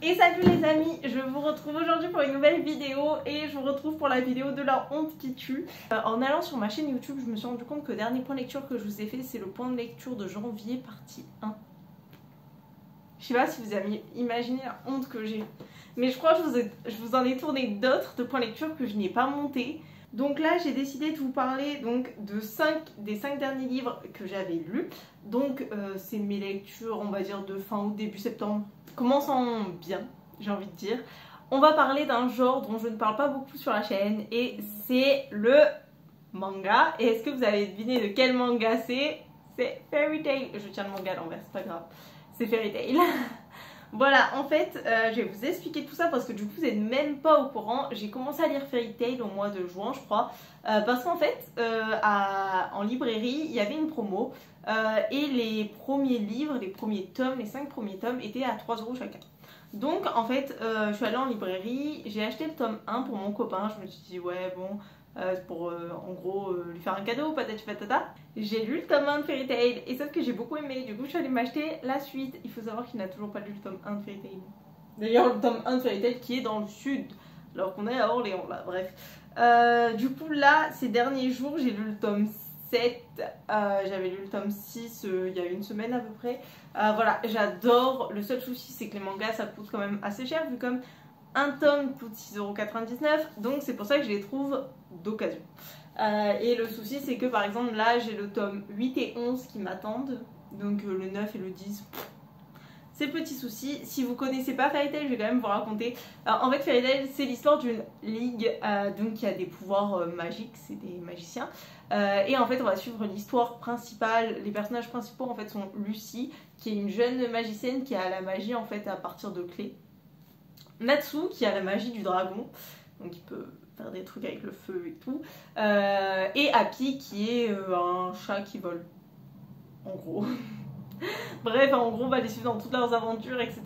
Et salut les amis, je vous retrouve aujourd'hui pour une nouvelle vidéo et je vous retrouve pour la vidéo de la honte qui tue. En allant sur ma chaîne YouTube, je me suis rendu compte que le dernier point de lecture que je vous ai fait, c'est le point de lecture de janvier, partie 1. Je sais pas si vous avez imaginé la honte que j'ai, mais je crois que je vous en ai tourné d'autres de points de lecture que je n'ai pas monté. Donc là j'ai décidé de vous parler donc des 5 derniers livres que j'avais lus. Donc c'est mes lectures on va dire de fin août début septembre, commençant bien j'ai envie de dire. On va parler d'un genre dont je ne parle pas beaucoup sur la chaîne et c'est le manga. Et est-ce que vous avez deviné de quel manga c'est? C'est Fairy Tail. Je tiens le manga à l'envers, c'est pas grave, c'est Fairy Tail. Voilà, en fait, je vais vous expliquer tout ça parce que du coup, vous n'êtes même pas au courant. J'ai commencé à lire Fairy Tail au mois de juin, je crois, parce qu'en fait, en librairie, il y avait une promo et les premiers livres, les premiers tomes, les 5 premiers tomes étaient à 3 € chacun. Donc, en fait, je suis allée en librairie, j'ai acheté le tome 1 pour mon copain. Je me suis dit, ouais, bon, pour en gros lui faire un cadeau, patati patata. J'ai lu le tome 1 de Fairy Tail et sauf que j'ai beaucoup aimé, du coup je suis allée m'acheter la suite. Il faut savoir qu'il n'a toujours pas lu le tome 1 de Fairy Tail. D'ailleurs le tome 1 de Fairy Tail qui est dans le sud, alors qu'on est à Orléans là, bref. Du coup là, ces derniers jours, j'ai lu le tome 7, j'avais lu le tome 6 il y a une semaine à peu près. Voilà, j'adore. Le seul souci c'est que les mangas ça coûte quand même assez cher, vu comme un tome coûte 6,99 €, donc c'est pour ça que je les trouve d'occasion. Et le souci c'est que par exemple là j'ai le tome 8 et 11 qui m'attendent, donc le 9 et le 10, c'est le petit souci. Si vous connaissez pas Fairy Tail, je vais quand même vous raconter. Alors, en fait Fairy Tail c'est l'histoire d'une ligue donc qui a des pouvoirs magiques, c'est des magiciens. Et en fait on va suivre l'histoire principale. Les personnages principaux en fait sont Lucy, qui est une jeune magicienne qui a la magie en fait à partir de clés. Natsu qui a la magie du dragon, donc il peut faire des trucs avec le feu et tout, et Happy qui est un chat qui vole, en gros. Bref, en gros on va les suivre dans toutes leurs aventures, etc.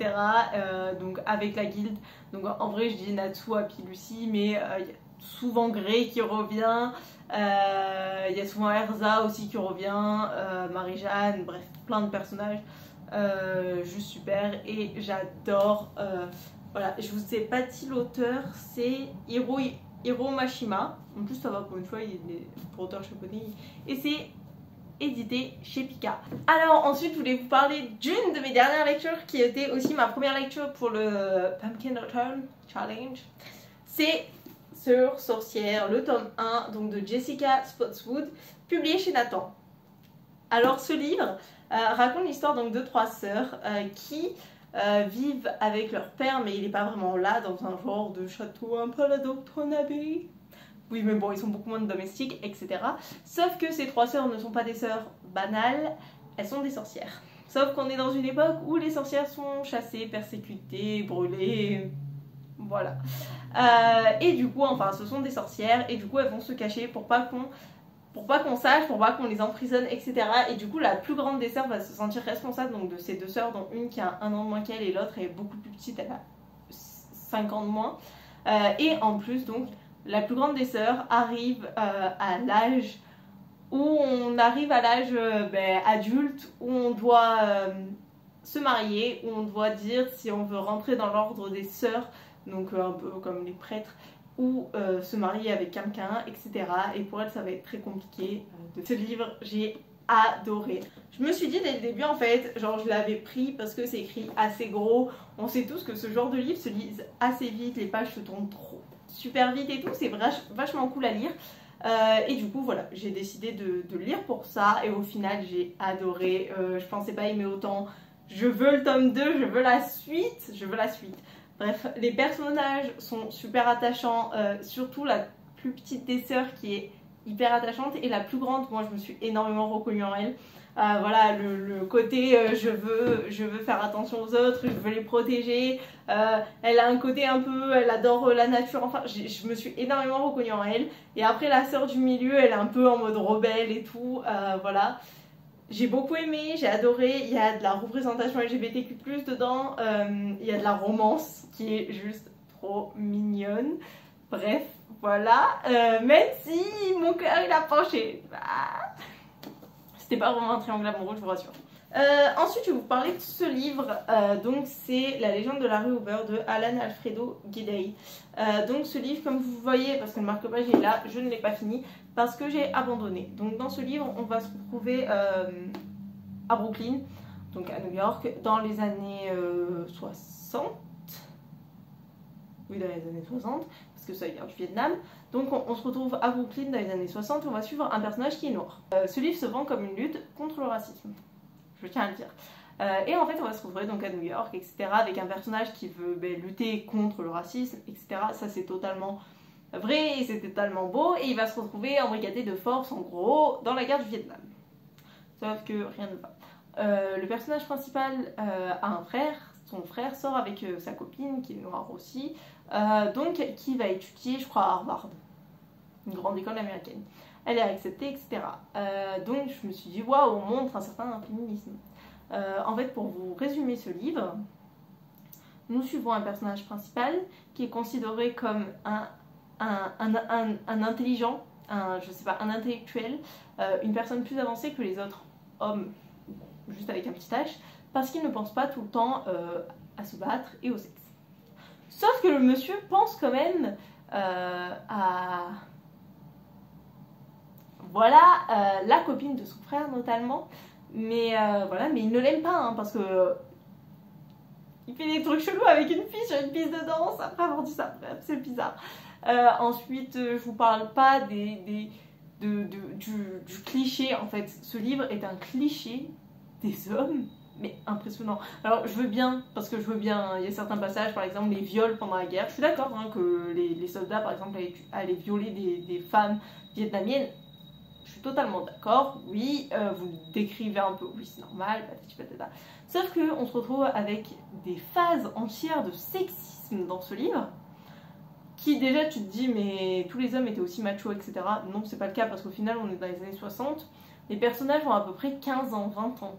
Donc avec la guilde. Donc en vrai je dis Natsu, Happy, Lucy, mais il y a souvent Grey qui revient, il y a souvent Erza aussi qui revient, Marie-Jeanne, bref, plein de personnages juste super et j'adore. Voilà, je vous ai pas dit l'auteur, c'est Hiro Mashima. En plus ça va pour une fois, il est pour auteur japonais. Et c'est édité chez Pika. Alors ensuite je voulais vous parler d'une de mes dernières lectures qui était aussi ma première lecture pour le Pumpkin Return Challenge. C'est sur Sorcière, le tome 1 donc de Jessica Spotswood, publié chez Nathan. Alors ce livre raconte l'histoire donc de 3 sœurs qui vivent avec leur père, mais il n'est pas vraiment là, dans un genre de château un peu à la Downton Abbey. Oui mais bon, ils sont beaucoup moins domestiques, etc. Sauf que ces 3 sœurs ne sont pas des sœurs banales, elles sont des sorcières. Sauf qu'on est dans une époque où les sorcières sont chassées, persécutées, brûlées, voilà. Et du coup, enfin ce sont des sorcières et du coup elles vont se cacher pour pas qu'on sache, pour pas qu'on les emprisonne, etc. Et du coup la plus grande des sœurs va se sentir responsable donc de ces 2 sœurs, dont une qui a 1 an de moins qu'elle et l'autre est beaucoup plus petite, elle a 5 ans de moins. Et en plus donc la plus grande des sœurs arrive à l'âge où on arrive à l'âge adulte, où on doit se marier, où on doit dire si on veut rentrer dans l'ordre des sœurs, donc un peu comme les prêtres, ou se marier avec quelqu'un, etc. Et pour elle ça va être très compliqué. De ce livre j'ai adoré. Je me suis dit dès le début en fait, genre je l'avais pris parce que c'est écrit assez gros. On sait tous que ce genre de livre se lise assez vite, les pages se tournent super vite et tout, c'est vachement cool à lire. Et du coup voilà, j'ai décidé de lire pour ça et au final j'ai adoré. Je pensais pas aimer autant. Je veux le tome 2, je veux la suite, Bref, les personnages sont super attachants, surtout la plus petite des sœurs qui est hyper attachante et la plus grande, moi je me suis énormément reconnue en elle. Voilà, le côté je veux faire attention aux autres, je veux les protéger. Elle a un côté un peu, elle adore la nature, enfin je me suis énormément reconnue en elle. Et après la sœur du milieu, elle est un peu en mode rebelle et tout, voilà. J'ai beaucoup aimé, j'ai adoré, il y a de la représentation LGBTQ+ dedans, il y a de la romance qui est juste trop mignonne. Bref, voilà, même si mon cœur il a penché. C'était pas vraiment un triangle amoureux, je vous rassure. Ensuite, je vais vous parler de ce livre. Donc, c'est La légende de Larry Hoover de Alan Alfredo Gidey. Donc, ce livre, comme vous voyez, parce que le marque-page est là, je ne l'ai pas fini parce que j'ai abandonné. Donc, dans ce livre, on va se retrouver à Brooklyn, donc à New York, dans les années 60. Oui, dans les années 60, parce que ça vient du Vietnam. Donc, on se retrouve à Brooklyn dans les années 60 et on va suivre un personnage qui est noir. Ce livre se vend comme une lutte contre le racisme. Je tiens à le dire. Et en fait, on va se retrouver donc à New York, etc., avec un personnage qui veut lutter contre le racisme, etc. Ça, c'est totalement vrai et c'est totalement beau. Et il va se retrouver embrigadé de force, en gros, dans la guerre du Vietnam. Sauf que rien ne va. Le personnage principal a un frère. Son frère sort avec sa copine, qui est noire aussi, donc qui va étudier, je crois, à Harvard, une grande école américaine. Elle est acceptée, etc. Donc je me suis dit, waouh, on montre un certain féminisme. En fait, pour vous résumer ce livre, nous suivons un personnage principal qui est considéré comme un intelligent, je sais pas, un intellectuel, une personne plus avancée que les autres hommes, juste avec un petit H, parce qu'il ne pense pas tout le temps à se battre et au sexe. Sauf que le monsieur pense quand même à... Voilà, la copine de son frère notamment, mais voilà, mais il ne l'aime pas, hein, parce que il fait des trucs chelous avec une fille sur une piste de danse, après avoir dit ça, bref, c'est bizarre. Ensuite, je vous parle pas du cliché, en fait, ce livre est un cliché des hommes, mais impressionnant. Alors je veux bien, parce que je veux bien, il y a certains passages, par exemple les viols pendant la guerre, je suis d'accord hein, que les soldats par exemple allaient violer des femmes vietnamiennes. Je suis totalement d'accord, oui, vous le décrivez un peu, oui c'est normal, patati patata. Sauf qu'on se retrouve avec des phases entières de sexisme dans ce livre, qui déjà tu te dis mais tous les hommes étaient aussi machos, etc. Non, c'est pas le cas parce qu'au final on est dans les années 60, les personnages ont à peu près 15 ans, 20 ans.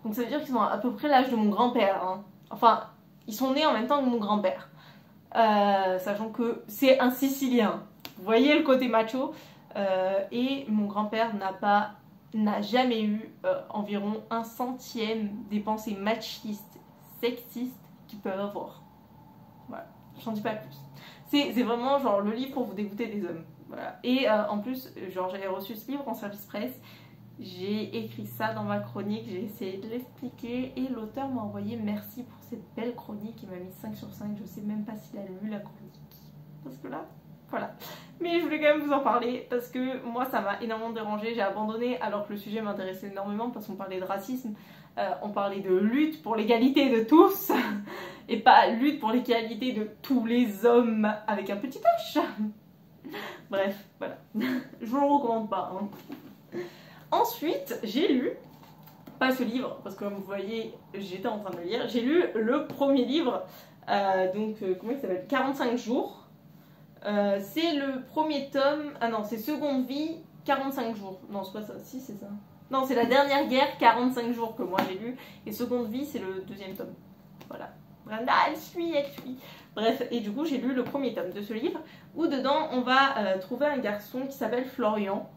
Donc ça veut dire qu'ils ont à peu près l'âge de mon grand-père, hein. Enfin, ils sont nés en même temps que mon grand-père. Sachant que c'est un Sicilien, vous voyez le côté macho. Et mon grand-père n'a jamais eu environ 1/100 des pensées machistes, sexistes qu'ils peuvent avoir. Voilà, j'en dis pas plus. C'est vraiment genre le livre pour vous dégoûter des hommes. Voilà. Et en plus, genre j'avais reçu ce livre en service presse, j'ai écrit ça dans ma chronique, j'ai essayé de l'expliquer et l'auteur m'a envoyé merci pour cette belle chronique, il m'a mis 5 sur 5, je sais même pas s'il a lu la chronique. Parce que là... Voilà, mais je voulais quand même vous en parler parce que moi ça m'a énormément dérangé, j'ai abandonné alors que le sujet m'intéressait énormément parce qu'on parlait de racisme, on parlait de lutte pour l'égalité de tous et pas lutte pour l'égalité de tous les hommes avec un petit H. Bref, voilà, je vous le recommande pas. Hein. Ensuite, j'ai lu, pas ce livre parce que comme vous voyez j'étais en train de le lire, j'ai lu le premier livre, comment il s'appelle, 45 jours. C'est le premier tome, ah non c'est Seconde Vie, 45 jours, non c'est pas ça, si c'est ça, non c'est La Dernière Guerre, 45 jours que moi j'ai lu, et Seconde Vie c'est le deuxième tome, voilà, Brenda elle suit, bref, et du coup j'ai lu le premier tome de ce livre, où dedans on va trouver un garçon qui s'appelle Florian,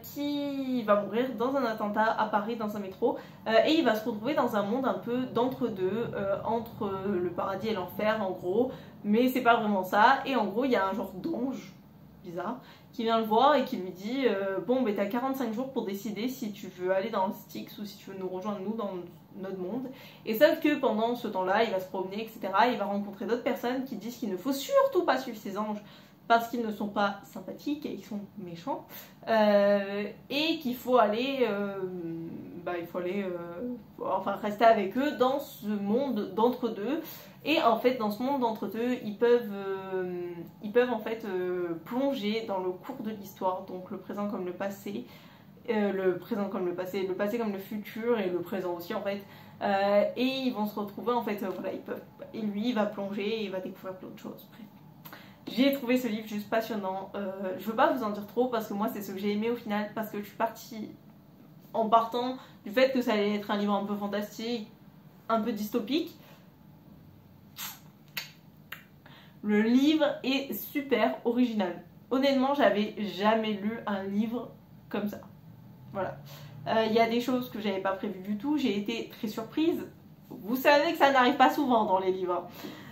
qui va mourir dans un attentat à Paris dans un métro, et il va se retrouver dans un monde un peu d'entre-deux, entre le paradis et l'enfer en gros, mais c'est pas vraiment ça, et en gros il y a un genre d'ange bizarre qui vient le voir et qui lui dit bon ben t'as 45 jours pour décider si tu veux aller dans le Styx ou si tu veux nous rejoindre nous dans notre monde, et sauf que pendant ce temps là il va se promener etc, il va rencontrer d'autres personnes qui disent qu'il ne faut surtout pas suivre ces anges parce qu'ils ne sont pas sympathiques et ils sont méchants, et qu'il faut aller, enfin rester avec eux dans ce monde d'entre-deux. Et en fait dans ce monde d'entre-deux ils peuvent en fait plonger dans le cours de l'histoire, donc le présent comme le passé, le présent comme le passé comme le futur et le présent aussi en fait, et ils vont se retrouver en fait, voilà, et lui il va plonger et il va découvrir plein de choses. Bref. J'ai trouvé ce livre juste passionnant, je veux pas vous en dire trop parce que moi c'est ce que j'ai aimé au final, parce que je suis partie en partant du fait que ça allait être un livre un peu fantastique, un peu dystopique. Le livre est super original. Honnêtement, j'avais jamais lu un livre comme ça. Voilà. Il y a des choses que j'avais pas prévues du tout, j'ai été très surprise. Vous savez que ça n'arrive pas souvent dans les livres.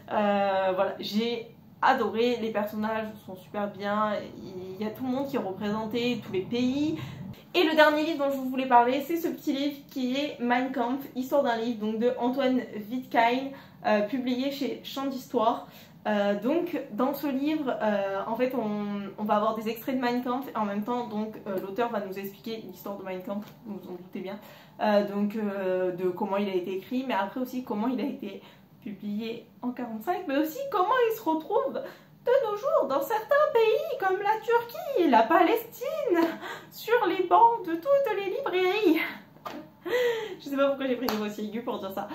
Voilà, j'ai adoré, les personnages sont super bien, il y a tout le monde qui est représenté, tous les pays. Et le dernier livre dont je vous voulais parler, c'est ce petit livre qui est Mein Kampf, histoire d'un livre, donc de Antoine Wittgenstein, publié chez Champ d'Histoire. Donc dans ce livre, en fait on va avoir des extraits de Mein Kampf et en même temps donc l'auteur va nous expliquer l'histoire de Mein Kampf, vous vous en doutez bien, de comment il a été écrit, mais après aussi comment il a été publié en 1945, mais aussi comment il se retrouve de nos jours dans certains pays comme la Turquie, la Palestine, sur les bancs de toutes les librairies. Je sais pas pourquoi j'ai pris des voix si aiguës pour dire ça.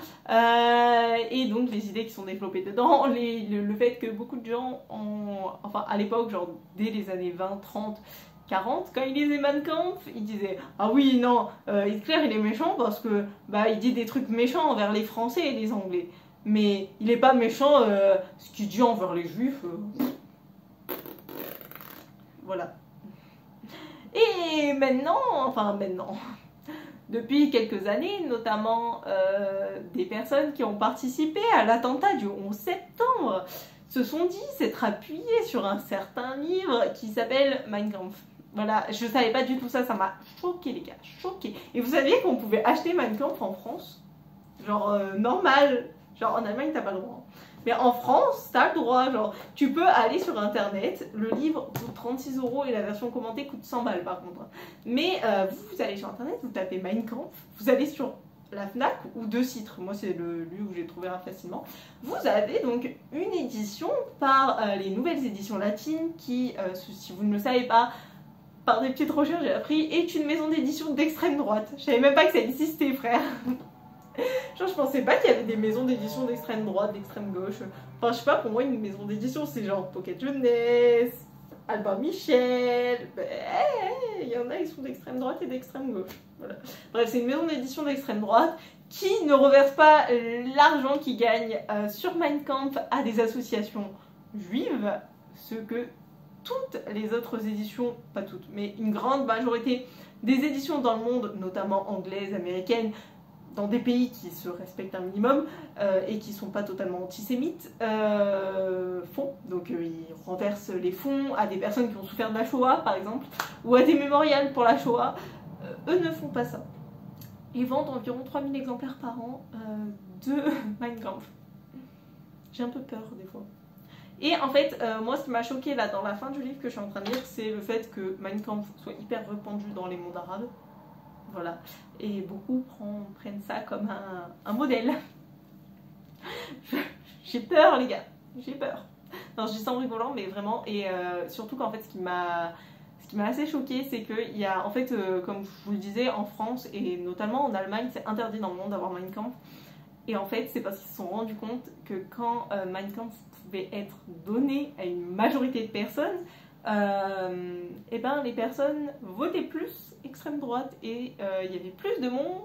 Et donc les idées qui sont développées dedans, le fait que beaucoup de gens, enfin à l'époque, genre dès les années 20, 30, 40, quand ils lisaient Mein Kampf, ils disaient ah oui non, Hitler il est méchant parce que bah il dit des trucs méchants envers les Français et les Anglais. Mais il est pas méchant ce qu'il dit envers les Juifs. Voilà. Et maintenant, depuis quelques années, notamment des personnes qui ont participé à l'attentat du 11 septembre, se sont dit s'être appuyées sur un certain livre qui s'appelle Mein Kampf. Voilà, je savais pas du tout ça, ça m'a choqué les gars, choqué. Et vous saviez qu'on pouvait acheter Mein Kampf en France? Genre normal, genre en Allemagne t'as pas le droit. Mais en France, t'as le droit, genre, tu peux aller sur internet, le livre coûte 36 € et la version commentée coûte 100 balles par contre. Mais vous allez sur internet, vous tapez Mein Kampf, vous allez sur la Fnac ou deux sites, moi c'est le lieu où j'ai trouvé facilement. Vous avez donc une édition par les nouvelles éditions latines qui, si vous ne le savez pas, par des petites recherches j'ai appris, est une maison d'édition d'extrême droite. Je savais même pas que ça existait frère. Genre je pensais pas qu'il y avait des maisons d'édition d'extrême droite, d'extrême gauche. Enfin je sais pas, pour moi une maison d'édition c'est genre Pocket Jeunesse, Albin Michel, il y en a ils sont d'extrême droite et d'extrême gauche. Voilà. Bref c'est une maison d'édition d'extrême droite qui ne reverse pas l'argent qu'ils gagnent sur Mein Kampf à des associations juives, ce que toutes les autres éditions, pas toutes, mais une grande majorité des éditions dans le monde, notamment anglaises, américaines, dans des pays qui se respectent un minimum et qui sont pas totalement antisémites, font. Donc ils renversent les fonds à des personnes qui ont souffert de la Shoah par exemple, ou à des mémorials pour la Shoah. Eux ne font pas ça. Ils vendent environ 3000 exemplaires par an de Mein Kampf. J'ai un peu peur des fois. Et en fait, moi ce qui m'a choqué là dans la fin du livre que je suis en train de lire, c'est le fait que Mein Kampf soit hyper répandu dans les mondes arabes. Voilà, et beaucoup prennent ça comme un modèle. J'ai peur les gars, j'ai peur. Non, je dis ça en rigolant, mais vraiment, et surtout qu'en fait ce qui m'a assez choqué, c'est qu'il y a, en fait, comme je vous le disais, en France et notamment en Allemagne, c'est interdit dans le monde d'avoir Mein Kampf. Et en fait, c'est parce qu'ils se sont rendus compte que quand Mein Kampf pouvait être donné à une majorité de personnes, et ben les personnes votaient plus extrême droite et il y avait plus de monde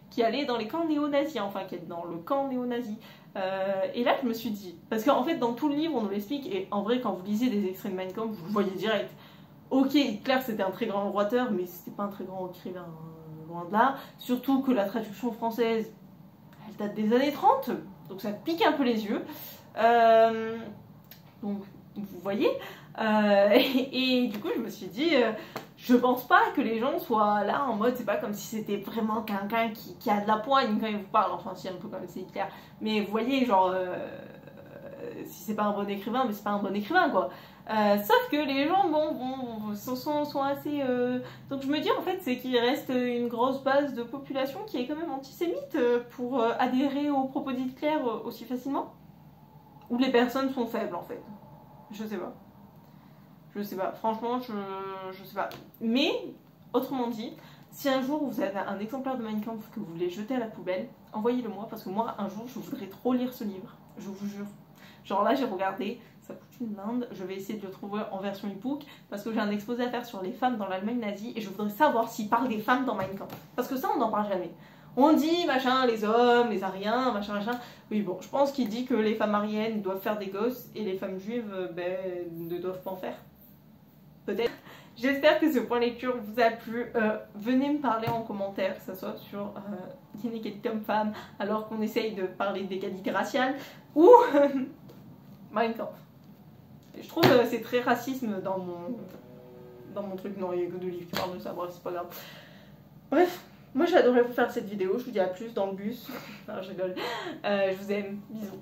qui allait dans les camps néo-nazis, enfin qui est dans le camp néo-nazi. Et là je me suis dit, parce qu'en fait dans tout le livre on nous l'explique, et en vrai quand vous lisez des extraits de Mein Kampf vous le voyez direct. Ok, Hitler c'était un très grand orateur, mais c'était pas un très grand écrivain, loin de là. Surtout que la traduction française elle date des années 30, donc ça pique un peu les yeux. Donc vous voyez. Et du coup je me suis dit je pense pas que les gens soient là en mode, c'est pas comme si c'était vraiment quelqu'un qui a de la poigne quand il vous parle, enfin si un peu comme c'est Hitler, mais vous voyez genre si c'est pas un bon écrivain, mais c'est pas un bon écrivain quoi. Sauf que les gens sont assez donc je me dis en fait c'est qu'il reste une grosse base de population qui est quand même antisémite pour adhérer aux propos d'Hitler aussi facilement, ou les personnes sont faibles en fait, je sais pas. Je sais pas, franchement, je sais pas. Mais, autrement dit, si un jour vous avez un exemplaire de Mein Kampf que vous voulez jeter à la poubelle, envoyez-le moi, parce que moi, un jour, je voudrais trop lire ce livre. Je vous jure. Genre là, j'ai regardé, ça coûte une blinde. Je vais essayer de le trouver en version e-book, parce que j'ai un exposé à faire sur les femmes dans l'Allemagne nazie, et je voudrais savoir s'il parle des femmes dans Mein Kampf. Parce que ça, on n'en parle jamais. On dit, machin, les hommes, les Aryens, machin, machin. Oui, bon, je pense qu'il dit que les femmes aryennes doivent faire des gosses, et les femmes juives, ne doivent pas en faire. Peut-être. J'espère que ce point lecture vous a plu. Venez me parler en commentaire, que ce soit sur Inégalité homme-femme, alors qu'on essaye de parler d'égalité raciale, ou Mein Kampf. Je trouve que c'est très racisme dans mon truc. Non, il y a que deux livres qui parlent de ça, bref, c'est pas grave. Bref, moi j'ai adoré vous faire cette vidéo, je vous dis à plus dans le bus. Non, je rigole. Je vous aime, bisous.